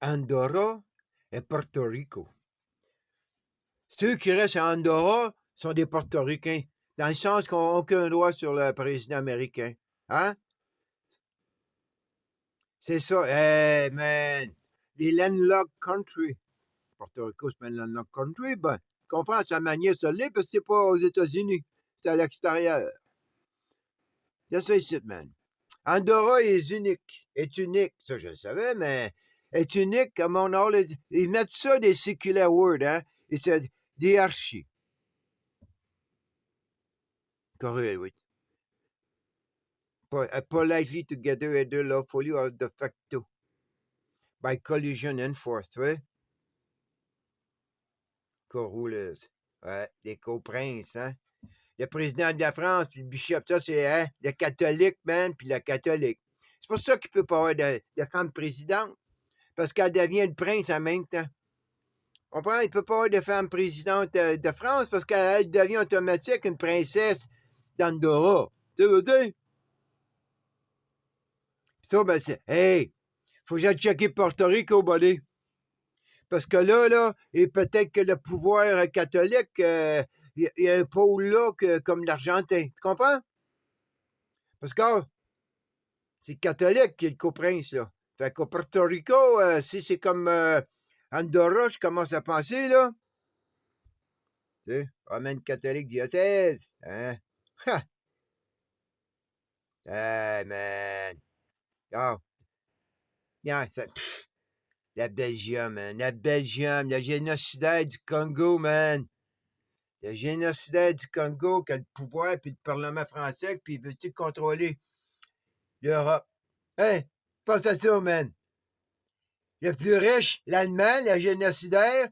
Andorra et Porto Rico. Ceux qui restent à Andorra sont des Portoricains, dans le sens qu'ils n'ont aucun droit sur le président américain. Hein? C'est ça. Hey, man! Les landlocked country. Porto Rico, c'est pas un landlocked country, ben, tu comprends, sa manière de l'est, parce que c'est pas aux États-Unis. C'est à l'extérieur. C'est ça ici, man. Andorra est unique. Est unique. Ça, je le savais, mais est unique comme on a les. Ils mettent ça des secular words, hein? Et c'est diarchie. Correct, oui. Politely together either lawfully or de facto. By collision and force, oui. Co-rulers. Ouais, des co-princes, hein? Le président de la France, puis le bishop, ça, c'est hein, le catholique, man, puis le catholique. C'est pour ça qu'il ne peut pas avoir de femme présidente, parce qu'elle devient le prince en même temps. On comprend? Il ne peut pas avoir de femme présidente de France, parce qu'elle devient automatique une princesse d'Andorra. Tu veux dire? Ça, ben, c'est, hey, faut que j'aille checker Porto Rico, buddy. Parce que là, et peut-être que le pouvoir catholique, il y a un pôle là comme l'Argentin. Tu comprends? Parce que c'est catholique qui est le coprince, là. Fait qu'au Porto Rico, si c'est comme Andorra, je commence à penser, là. Tu sais, Romaine catholique diocèse. Hein? Ha! Hey, man. Oh, yeah, la Belgium, man. La Belgium, le génocidaire du Congo, man. Le génocidaire du Congo qui a le pouvoir, puis le Parlement français, puis il veut-tu contrôler l'Europe? Hein? Pense à ça, man. Le plus riche, l'Allemand, le génocidaire,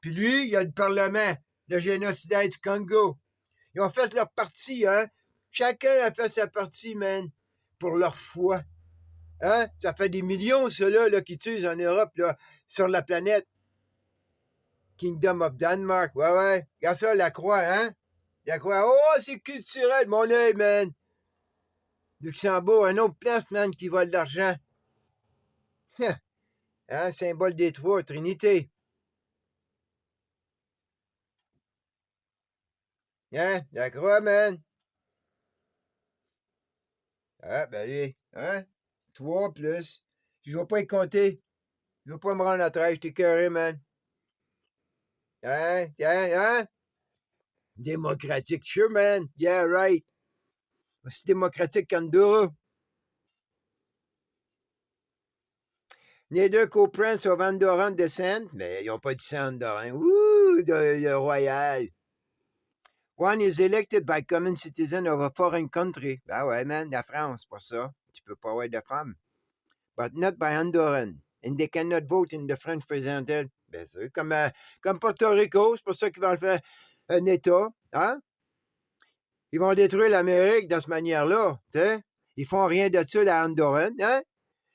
puis lui, il a le Parlement, le génocidaire du Congo. Ils ont fait leur partie, hein? Chacun a fait sa partie, man, pour leur foi. Hein? Ça fait des millions, ceux-là, là, qui tuent en Europe, là, sur la planète. Kingdom of Denmark, ouais, ouais. Regarde ça, la croix, hein? La croix, oh, c'est culturel, mon œil, man. Luxembourg, un autre place, man, qui vole de l'argent. Hein? Symbole des trois, Trinité. Hein? La croix, man. Ah, ben, allez, hein? 3 plus. Je vais pas y compter. Je vais pas me rendre à 13, t'es carré, man. Hein? Hein? Hein? Démocratique, sure, man. Yeah, right. Aussi démocratique qu'Andorra. Les deux co-princes of Andorran descent, mais ils n'ont pas de sang andorran. Ouh, de royal. One is elected by common citizen of a foreign country. Ben ouais, man, la France, pour ça. Tu peux pas avoir de femme. But not by Andorran. And they cannot vote in the French presidential. Ben c'est comme Porto Rico, c'est pour ça qu'ils vont faire un État. Hein? Ils vont détruire l'Amérique de cette manière-là. T'sais? Ils font rien de ça à Andorran. Hein?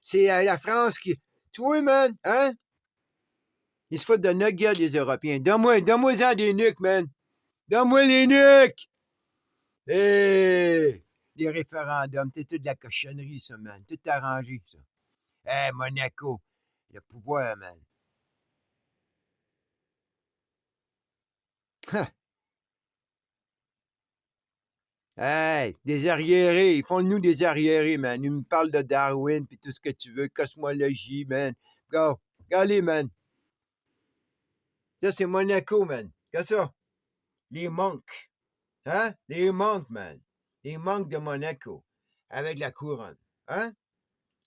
C'est la France qui. Tu vois, man, hein? Ils se foutent de notre gueule, les Européens. Donne-moi-en des nuques, man. Donne-moi les nuques! Hey! Les référendums, c'est toute de la cochonnerie, ça, man. Tout arrangé, ça. Hey, Monaco, le pouvoir, man. Hey, des arriérés. Ils font de nous des arriérés, man. Ils me parlent de Darwin, puis tout ce que tu veux, cosmologie, man. Go. Allez, man. Ça, c'est Monaco, man. Qu'est-ce ça? Les monks. Hein? Les monks, man. Les monks de Monaco. Avec la couronne. Hein?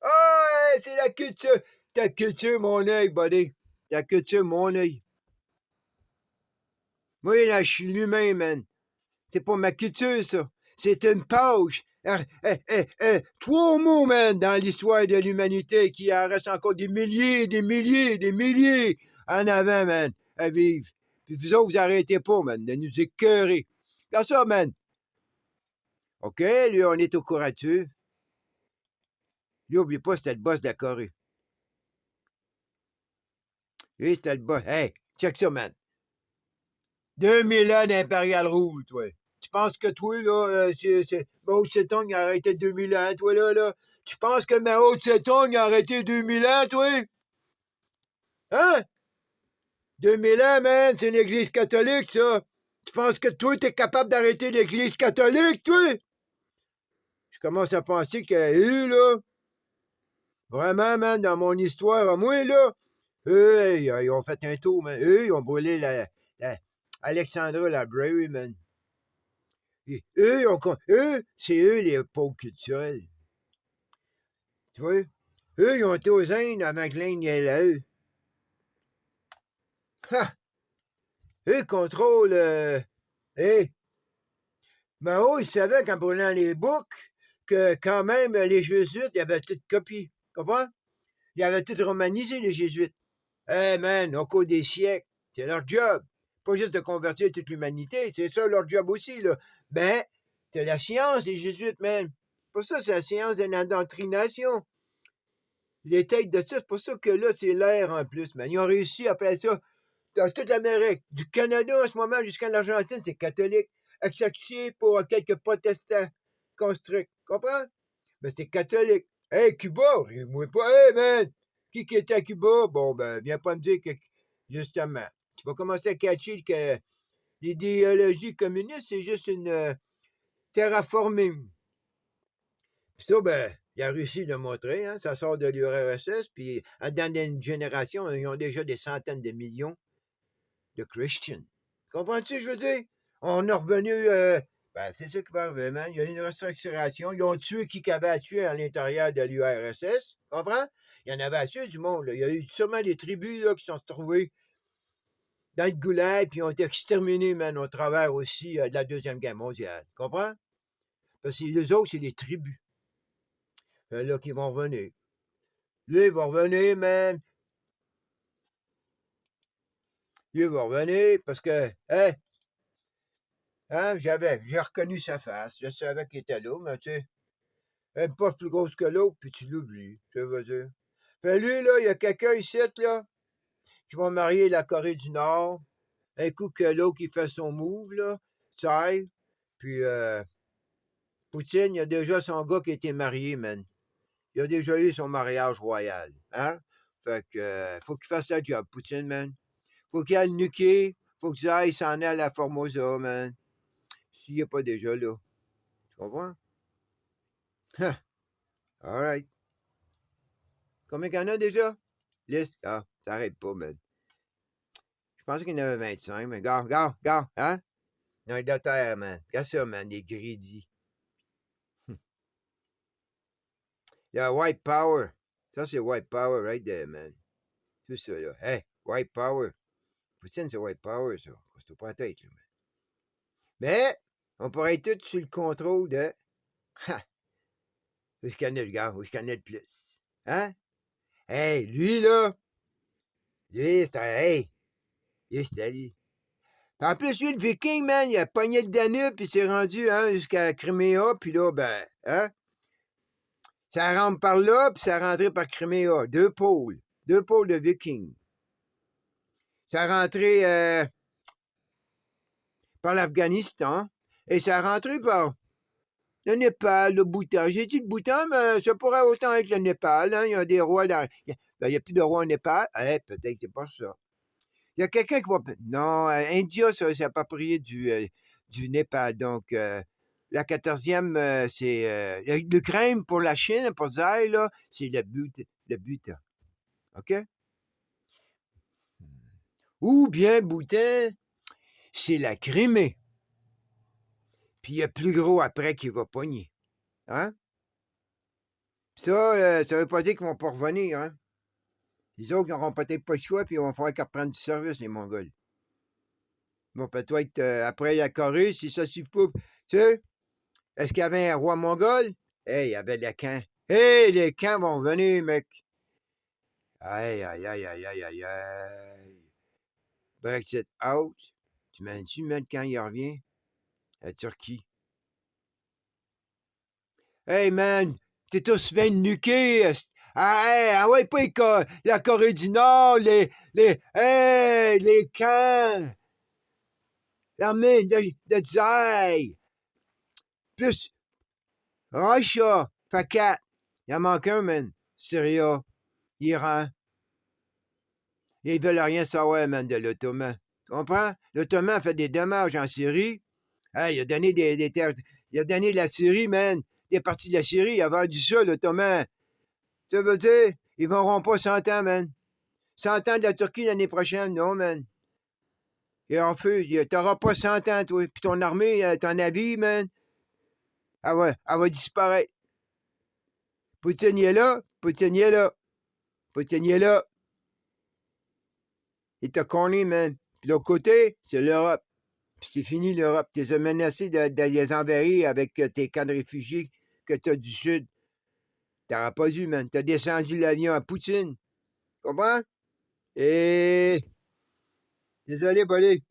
Oh, c'est la culture. Ta culture, mon œil, buddy. Ta culture, mon œil. Moi, là, je suis l'humain, man. C'est pas ma culture, ça. C'est une page. 3 mots, man, dans l'histoire de l'humanité qui en reste encore des milliers, des milliers, des milliers en avant, man, à vivre. Puis vous autres, vous arrêtez pas, man, de nous écœurer. Comme ça, man. OK, lui, on est au courant-tu. Lui, oublie pas, c'était le boss de la Corée. Lui, c'était le boss. Hey, check ça, man. 2000 ans d'impérial rule, toi. Tu penses que toi, là, Mao Tse-tung a arrêté 2000 ans, toi, là? Tu penses que Mao Tse-tung a arrêté 2000 ans, toi? Hein? 2000 ans, man, c'est l'Église catholique, ça. Tu penses que toi, t'es capable d'arrêter l'Église catholique, toi? Je commence à penser que eux, là, vraiment, man, dans mon histoire, à moi, là, eux, ils ont fait un tour, man. Eux, ils ont brûlé la Alexandra Library, man. Et eux, c'est eux les pauvres culturels. Tu vois? Eux, ils ont été aux Indes avant que l'Inde y aille là, eux. Ha! Eux contrôlent. Hey, Mao, il savait qu'en brûlant les boucs, que quand même les Jésuites, ils avaient tout copié. Comprends? Ils avaient tout romanisé, les Jésuites. Eh, man, au cours des siècles, c'est leur job. Pas juste de convertir toute l'humanité, c'est ça leur job aussi, là. Ben, c'est la science, les Jésuites, man. Pour ça, c'est la science de l'endoctrination. Les têtes de ça, c'est pour ça que là, c'est l'air en plus, man. Ils ont réussi à faire ça dans toute l'Amérique. Du Canada en ce moment jusqu'à l'Argentine, c'est catholique. Excepté pour quelques protestants construits. Comprends? Mais c'est catholique. Hey, Cuba, moi pas. Hey, man! Qui était à Cuba? Bon, ben, viens pas me dire que, justement, tu vas commencer à catcher que l'idéologie communiste, c'est juste une terraformée. Puis ça, ben, il a réussi de le montrer, hein? Ça sort de l'URSS, puis dans une génération, ils ont déjà des centaines de millions de Christians. Comprends-tu, je veux dire? On est revenu. Ben, c'est ça qui va arriver, man. Il y a une restructuration. Ils ont tué qui avait à tuer à l'intérieur de l'URSS. Comprends? Il y en avait à tuer du monde. Là. Il y a eu sûrement des tribus là, qui sont retrouvées dans le goulag puis ont été exterminées, man, au travers aussi de la Deuxième Guerre mondiale. Comprends? Parce que les autres, c'est des tribus. Là, qui vont revenir. Là, ils vont revenir, man. Lui, il va revenir parce que, j'ai reconnu sa face. Je savais qu'il était là, mais tu sais, elle n'est pas plus grosse que l'autre, puis tu l'oublies, ça veut dire. Fait lui, là, il y a quelqu'un ici, là, qui va marier la Corée du Nord. Un coup que l'autre, qui fait son move, là, Tsai. Puis, Poutine, il y a déjà son gars qui a été marié, man. Il a déjà eu son mariage royal, hein? Fait que, faut qu'il fasse sa job, Poutine, man. Faut qu'il aille le nuquer. Faut qu'il aille s'en aille à Formosa, man. S'il n'est pas déjà là. Tu comprends? All right. Combien qu'il y en a déjà? Liste? Ah, ça n'arrête pas, man. Je pensais qu'il y en avait 25, mais gars, hein? Non, de terre, man. Regarde ça, man, les greedy. Il y a white power. Ça, c'est white power right there, man. Tout ça, là. Hey, white power. Poutine, c'est white power, ça. Casse-toi pas la tête, là, man. Mais, on pourrait être tous sous le contrôle de... Ha! Où je connais le gars? Où je connais le plus? Hein? Hey, lui, là, lui, c'est un... Hey, lui, c'était lui. En plus, lui, le Viking, man, il a pogné le Danube, puis il s'est rendu hein, jusqu'à Crimea, puis là, ben, hein, ça rentre par là, puis ça rentré par Crimea. Deux pôles de Viking. Ça rentré par l'Afghanistan, et ça rentré par le Népal, le Bhoutan. J'ai dit le Bhoutan, mais ça pourrait autant être le Népal. Hein. Il y a des rois dans... Ben, il n'y a plus de rois au Népal. Eh, peut-être que c'est pas ça. Il y a quelqu'un qui va... Non, India, ça c'est approprié du Népal. Donc, la 14e, c'est... L'Ukraine pour la Chine, pour Zay, là, c'est le Bhoutan. OK? Ou bien Bhoutan, c'est la Crimée. Puis il y a plus gros après qui va pogner. Hein? Ça veut pas dire qu'ils vont pas revenir, hein? Les autres, ils n'auront peut-être pas le choix, puis ils vont falloir qu'ils reprennent du service, les Mongols. Ils vont peut-être, après la Corée, si ça suffit pas. Tu sais, est-ce qu'il y avait un roi mongol? Hey, il y avait les camps. Hey, les camps vont venir, mec. Aïe, aïe, aïe, aïe, aïe, aïe, aïe. Brexit out. Tu m'as-tu, mec, quand il revient? La Turquie. Hey, man, t'es tous bien nuqués. Ah ouais, pas la Corée du Nord, hey, les camps. L'armée de Tsai. Plus Russia. Fait 4. Il en manque un, man. Syria. Iran. Ils veulent rien savoir, man, de l'Ottoman. Tu comprends? L'Ottoman fait des dommages en Syrie. Hey, il a donné des terres. Il a donné la Syrie, man. Des parties de la Syrie. Il a vendu ça, l'Ottoman. Ça veut dire, ils n'auront pas 100 ans, man. 100 ans de la Turquie l'année prochaine, non, man. Et en feu, t'auras pas 100 ans, toi. Puis ton armée, ton navire, man, elle va disparaître. Poutine il est là, Poutine il est là, Poutine il est là. Il t'a connu, man. Puis de l'autre côté, c'est l'Europe. Puis c'est fini, l'Europe. Tu les as menacés de les envahir avec tes camps de réfugiés que t'as du Sud. T'auras pas dû, man. T'as descendu l'avion à Poutine. Comprends? Et... Désolé, Bolé.